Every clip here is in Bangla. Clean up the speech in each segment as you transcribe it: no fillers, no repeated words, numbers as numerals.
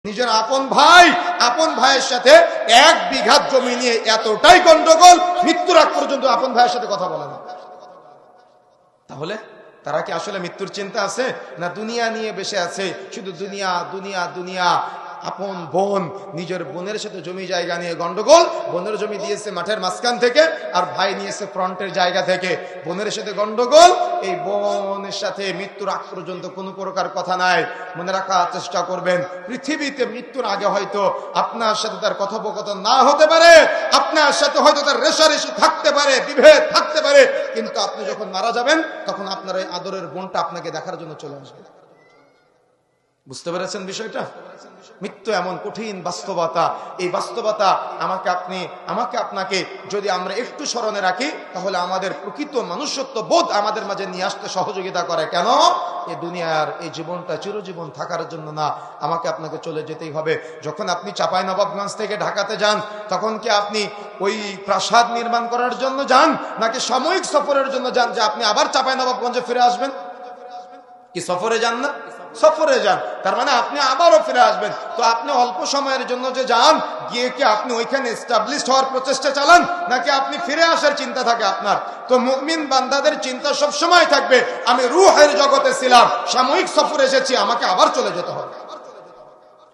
নিজের আপন ভাইয়ের সাথে 1 বিঘা জমি নিয়ে এতটাই গন্ডগোল, মৃত্যুর আগ পর্যন্ত আপন ভাইয়ের সাথে কথা বলে না। তাহলে তারা কি আসলে মৃত্যুর চিন্তা আছে, না দুনিয়া নিয়ে বেঁচে আছে? শুধু দুনিয়া দুনিয়া দুনিয়া। আপন বোন নিজের বোনের সাথে জমি জায়গা নিয়ে গন্ডগোল। বোনের জমি দিয়েছে মাঠের মাঝখান থেকে, আর ভাই নিয়েছে ফ্রন্টের জায়গা থেকে। বোনের সাথে গন্ডগোল, এই বোনের সাথে মৃত্যুর আগ পর্যন্ত কোনো প্রকার কথা নাই। মনে রাখার চেষ্টা করবেন, পৃথিবীতে মৃত্যুর আগে হয়তো আপনার সাথে তার কথোপকথন না হতে পারে, আপনার সাথে হয়তো তার রেশারেশি থাকতে পারে, বিভেদ থাকতে পারে, কিন্তু আপনি যখন মারা যাবেন তখন আপনার ওই আদরের বোনটা আপনাকে দেখার জন্য চলে আসবে। বুঝতে পেরেছেন বিষয়টা? মৃত্যু এমন কঠিন বাস্তবতা। এই বাস্তবতা আমাকে আপনাকে যদি আমরা একটু স্মরণে রাখি, তাহলে আমাদের প্রকৃত মনুষ্যত্ব বোধ আমাদের মাঝে নিয়ে আসতে সহযোগিতা করে। কেন? এই দুনিয়ার এই জীবনটা চিরজীবন থাকার জন্য না, আমাকে আপনাকে চলে যেতেই হবে। যখন আপনি চাঁপাইনবাবগঞ্জ থেকে ঢাকাতে যান, তখন কি আপনি ওই প্রাসাদ নির্মাণ করার জন্য যান, নাকি সাময়িক সফরের জন্য যান যে আপনি আবার চাঁপাইনবাবগঞ্জে ফিরে আসবেন? কি সফরে যান না? সফরে যান, তার মানে আপনি আবারও ফিরে আসবেন। তো আপনি অল্প সময়ের জন্য যে যান, গিয়ে কি আপনি ওইখানে এস্টাবলিশ হওয়ার প্রচেষ্টা চালান, নাকি আপনি ফিরে আসার চিন্তা থাকে আপনার? তো মুমিন বান্দাদের চিন্তা সব সময় থাকবে, আমি রূহের জগতে ছিলাম, সাময়িক সফরে এসেছি, আমাকে আবার চলে যেতে হবে।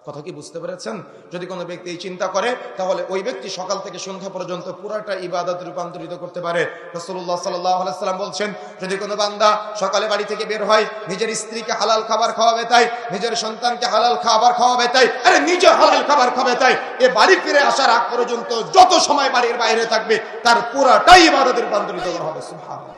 কথা কি বুঝতে পেরেছেন? যদি কোনো ব্যক্তি এই চিন্তা করে, তাহলে ওই ব্যক্তি সকাল থেকে সন্ধ্যা পর্যন্ত পুরাটা ইবাদতে রূপান্তরিত করতে পারে। রাসূলুল্লাহ সাল্লাল্লাহু আলাইহি ওয়াসাল্লাম বলছেন, যদি কোনো বান্দা সকালে বাড়ি থেকে বের হয়, নিজের স্ত্রীকে হালাল খাবার খাওয়াবে তাই, নিজের সন্তানকে হালাল খাবার খাওয়াবে তাই, আরে নিজে হালাল খাবার খাবে তাই, এ বাড়ি ফিরে আসার আগ পর্যন্ত যত সময় বাড়ির বাইরে থাকবে, তার পুরাটাই ইবাদতে রূপান্তরিত করা হবে। সুবহানাল্লাহ।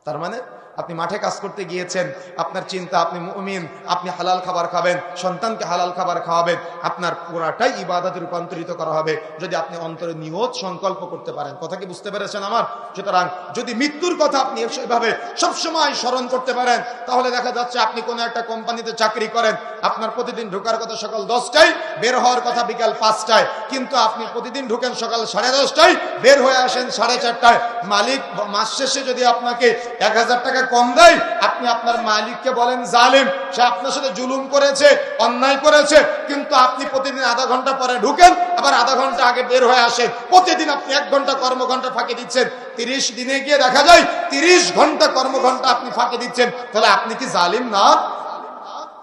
তার মানে আপনি মাঠে কাজ করতে গিয়েছেন, আপনার চিন্তা আপনি মুমিন, আপনি হালাল খাবার খাবেন, সন্তানকে হালাল খাবার খাওয়াবেন, আপনার পুরাটাই ইবাদতে রূপান্তরিত করা হবে যদি আপনি অন্তরে নিয়ত সংকল্প করতে পারেন। কথা কি বুঝতে পেরেছেন আমার? সুতরাং যদি মৃত্যুর কথা আপনি সেভাবে সবসময় স্মরণ করতে পারেন, তাহলে দেখা যাচ্ছে আপনি কোনো একটা কোম্পানিতে চাকরি করেন, আপনার প্রতিদিন ঢোকার কথা সকাল 10টায়, বের হওয়ার কথা বিকাল 5টায়, কিন্তু আপনি প্রতিদিন ঢুকেন সকাল 10:30টায়, বের হয়ে আসেন 4:30টায়। মালিক মাস শেষে যদি আপনাকে 1000 টাকা কম দেয়, আপনি আপনার মালিককে বলেন জালিম, সে আপনার সাথে জুলুম করেছে, অন্যায় করেছে, কিন্তু আপনি প্রতিদিন আধা ঘন্টা পরে ঢুকেন, আবার আধা ঘন্টা আগে বের হয়ে আসেন। প্রতিদিন আপনি 1 ঘন্টা কর্মঘন্টা ফাঁকি দিচ্ছেন। 30 দিনে গিয়ে দেখা যায় 30 ঘন্টা কর্মঘন্টা আপনি ফাঁকি দিচ্ছেন। তাহলে আপনি কি জালিম না?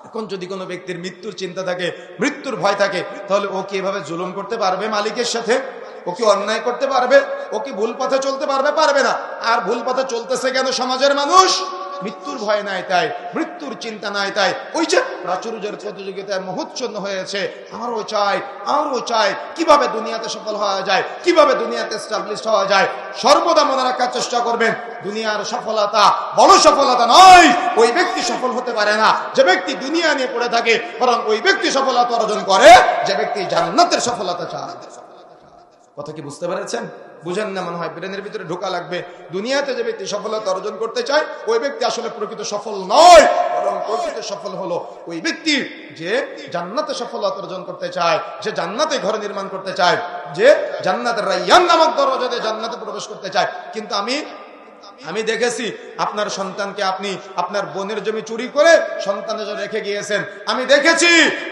এখন যদি কোনো ব্যক্তির মৃত্যুর চিন্তা থাকে, মৃত্যুর ভয় থাকে, তাহলে ও কি এভাবে জুলুম করতে পারবে মালিকের সাথে? ও কি অন্যায় করতে পারবে? ও কি ভুল পথে চলতে পারবে? পারবে না। আর ভুল পথে চলতেছে কেন সমাজের মানুষ? মৃত্যুর ভয় নাই তাই, মৃত্যুর চিন্তা নাই তাই। ওই যে প্রাচুর্যের প্রতিযোগিতায় মোহচ্ছন্ন হয়েছে, আরো চাই কিভাবে দুনিয়াতে সফল হওয়া যায়, কিভাবে দুনিয়াতে এস্টাবলিশ হওয়া যায়। সর্বদা মনে রাখার চেষ্টা করবেন, দুনিয়ার সফলতা বড় সফলতা নয়। ওই ব্যক্তি সফল হতে পারে না যে ব্যক্তি দুনিয়া নিয়ে পড়ে থাকে, বরং ওই ব্যক্তি সফলতা অর্জন করে যে ব্যক্তি জান্নাতের সফলতা চায়। কথা কি বুঝতে পেরেছেন? বুঝেন না মনে হয়, ব্রেনের ভিতরে ঢোকা লাগবে। দুনিয়াতে যে ব্যক্তি সফলতা অর্জন করতে চায়, ওই ব্যক্তি আসলে প্রকৃত সফল নয়, বরং প্রকৃত সফল হলো ওই ব্যক্তি যে জান্নাতে সফলতা অর্জন করতে চায়, যে জান্নাতে ঘর নির্মাণ করতে চায়, যে জান্নাতের রায়্যান নামক দরজাতে জান্নাতে প্রবেশ করতে চায়। কিন্তু আমি দেখেছি আপনার সন্তানকে আপনি আপনার বোনের জমি চুরি করে সন্তানের জন্য রেখে গিয়েছেন। আমি দেখেছি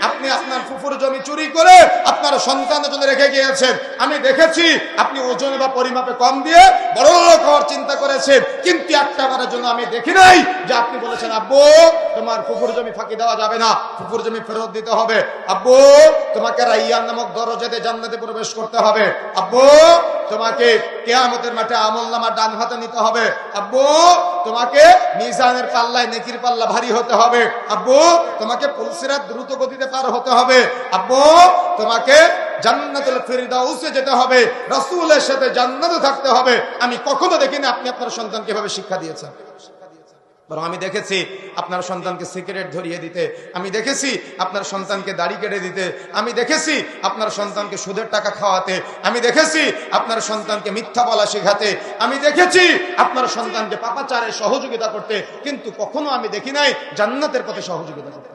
আপনি আপনার ফুফুর জমি চুরি করে আপনার সন্তানের জন্য রেখে গিয়েছেন। আমি দেখেছি আপনি ওজনে বা পরিমাপে কম দিয়ে বড় লোক হওয়ার চিন্তা করেছেন, কিন্তু একটা বারের জন্য আমি দেখি নাই যে আপনি বলেছেন, আব্বু তোমার ফুফুর জমি ফাঁকি দেওয়া যাবে না, ফুফুর জমি ফেরত দিতে হবে। আব্বু তোমাকে রায়্যান নামক দরজাতে জান্নাতে প্রবেশ করতে হবে। আব্বু তোমাকে কিয়ামতের মাঠে আমলনামা ডান হাতে নিতে হবে। আব্বু তোমাকে মিজানের পাল্লায় নেকির পাল্লা ভারী হতে হবে। আব্বু তোমাকে পুলসিরাত দ্রুত গতিতে পার হতে হবে। আব্বু তোমাকে জান্নাতুল ফিরদাউসে যেতে হবে, রাসূলের সাথে জান্নাতে থাকতে হবে। আমি কখনো দেখিনি আপনি আপনার সন্তানকে এভাবে শিক্ষা দিয়েছেন। বরং আমি দেখেছি আপনার সন্তানকে সিগারেট ধরিয়ে দিতে, আমি দেখেছি আপনার সন্তানকে দাড়ি কেটে দিতে, আমি দেখেছি আপনার সন্তানকে সুদের টাকা খাওয়াতে, আমি দেখেছি আপনার সন্তানকে মিথ্যা বলা শেখাতে, আমি দেখেছি আপনার সন্তানকে পাপাচারে সহযোগিতা করতে, কিন্তু কখনো আমি দেখি নাই জান্নাতের পথে সহযোগিতা করতে।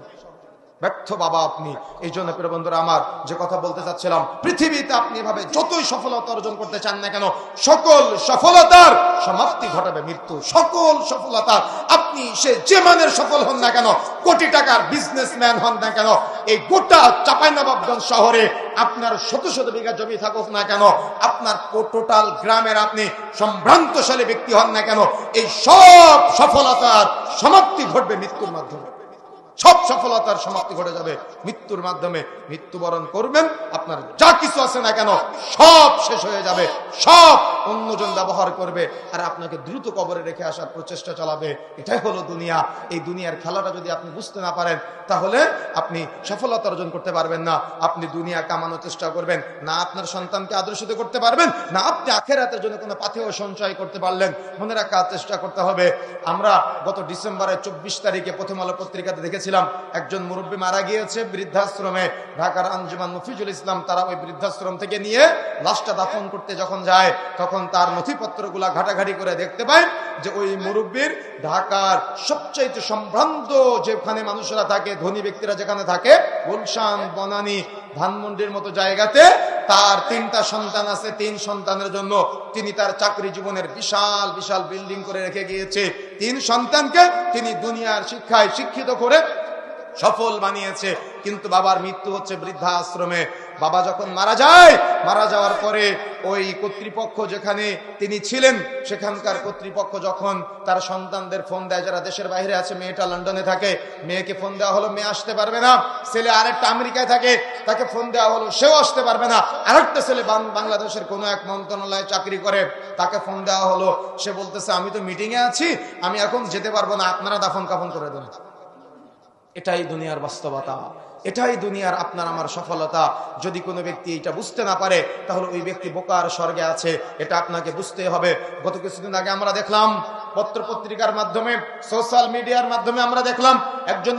ব্যর্থ বাবা আপনি। এই জন্য প্রিয় বন্ধুরা আমার, যে কথা বলতে চাচ্ছিলাম, পৃথিবীতে আপনি এভাবে যতই সফলতা অর্জন করতে চান না কেন, সকল সফলতার সমাপ্তি ঘটাবে মৃত্যু। সকল সফলতার, আপনি সে যে মানের সফল হন না কেন, কোটি টাকার বিজনেসম্যান হন না কেন, এই গোটা চাঁপাইনবাবগঞ্জ শহরে আপনার শত শত বিঘা জমি থাকুক না কেন, আপনার টোটাল গ্রামের আপনি সম্ভ্রান্তশালী ব্যক্তি হন না কেন, এই সব সফলতার সমাপ্তি ঘটবে মৃত্যুর মাধ্যমে। সব সফলতার সমাপ্তি ঘটে যাবে মৃত্যুর মাধ্যমে। মৃত্যুবরণ করবেন, আপনার যা কিছু আছে না কেন সব শেষ হয়ে যাবে, সব অন্যজন ব্যবহার করবে, আর আপনাকে দ্রুত কবরে রেখে আসার প্রচেষ্টা চালাবে। এটাই হলো দুনিয়া। এই দুনিয়ার খেলাটা যদি আপনি বুঝতে না পারেন, তাহলে আপনি সফলতা অর্জন করতে পারবেন না। আপনি দুনিয়া কামানোর চেষ্টা করবেন না, আপনার সন্তানকে আদর্শিত করতে পারবেন না, আপনি আখেরাতের জন্য কোনো পাথেয় সঞ্চয় করতে পারলেন। মনে রাখার চেষ্টা করতে হবে। আমরা গত ডিসেম্বরের 24 তারিখে প্রথম আলো পত্রিকাতে দেখেছিলাম একজন মুরব্বী মারা গিয়েছে বৃদ্ধাশ্রমে। ঢাকার আঞ্জুমান মুফিজুল ইসলাম তারা ওই বৃদ্ধাশ্রম থেকে নিয়ে লাশটা দাফন করতে যখন যায়, তখন তার নথিপত্রগুলা ঘাটাঘাটি করে দেখতে পায় যে ওই মুরব্বীর ঢাকার সবচাইতে সম্ভ্রান্ত যেখানে মানুষরা থাকে, ধনী ব্যক্তিরা যেখানে থাকে, গুলশান, বনানী, ধানমন্ডির মতো জায়গাতে তার 3টা সন্তান আছে। 3 সন্তানের জন্য তিনি তার চাকরি জীবনের বিশাল বিশাল বিল্ডিং করে রেখে গিয়েছে। 3 সন্তানকে তিনি দুনিয়ার শিক্ষায় শিক্ষিত করে সফল বানিয়েছে। কিন্তু বাবার মৃত্যু হচ্ছে বৃদ্ধাশ্রমে। বাবা যখন মারা যায়, মারা যাওয়ার পরে ওই কর্তৃপক্ষ যেখানে তিনি ছিলেন, সেখানকার কর্তৃপক্ষ যখন তার সন্তানদের ফোন দেয়, যারা দেশের বাইরে আছে, মেয়েটা লন্ডনে থাকে, মেয়েকে ফোন দেওয়া হলো, মেয়ে আসতে পারবে না। ছেলে আরেকটা আমেরিকায় থাকে, তাকে ফোন দেওয়া হলো, সেও আসতে পারবে না। আরেকটা ছেলে বাংলাদেশের কোনো এক মন্ত্রণালয়ে চাকরি করে, তাকে ফোন দেওয়া হলো, সে বলতেছে আমি তো মিটিং এ আছি, আমি এখন যেতে পারবো না, আপনারা দাফন কাফন করে দেন। এটাই দুনিয়ার বাস্তবতা, এটাই দুনিয়ার আপনার আমার সফলতা। যদি কোনো ব্যক্তি এটা বুঝতে না পারে, তাহলে ওই ব্যক্তি বোকার স্বর্গে আছে। এটা আপনাকে বুঝতে হবে। গত কিছুদিন আগে আমরা দেখলাম পত্র পত্রিকার মাধ্যমে, সোশ্যাল মিডিয়ার মাধ্যমে আমরা দেখলাম একজন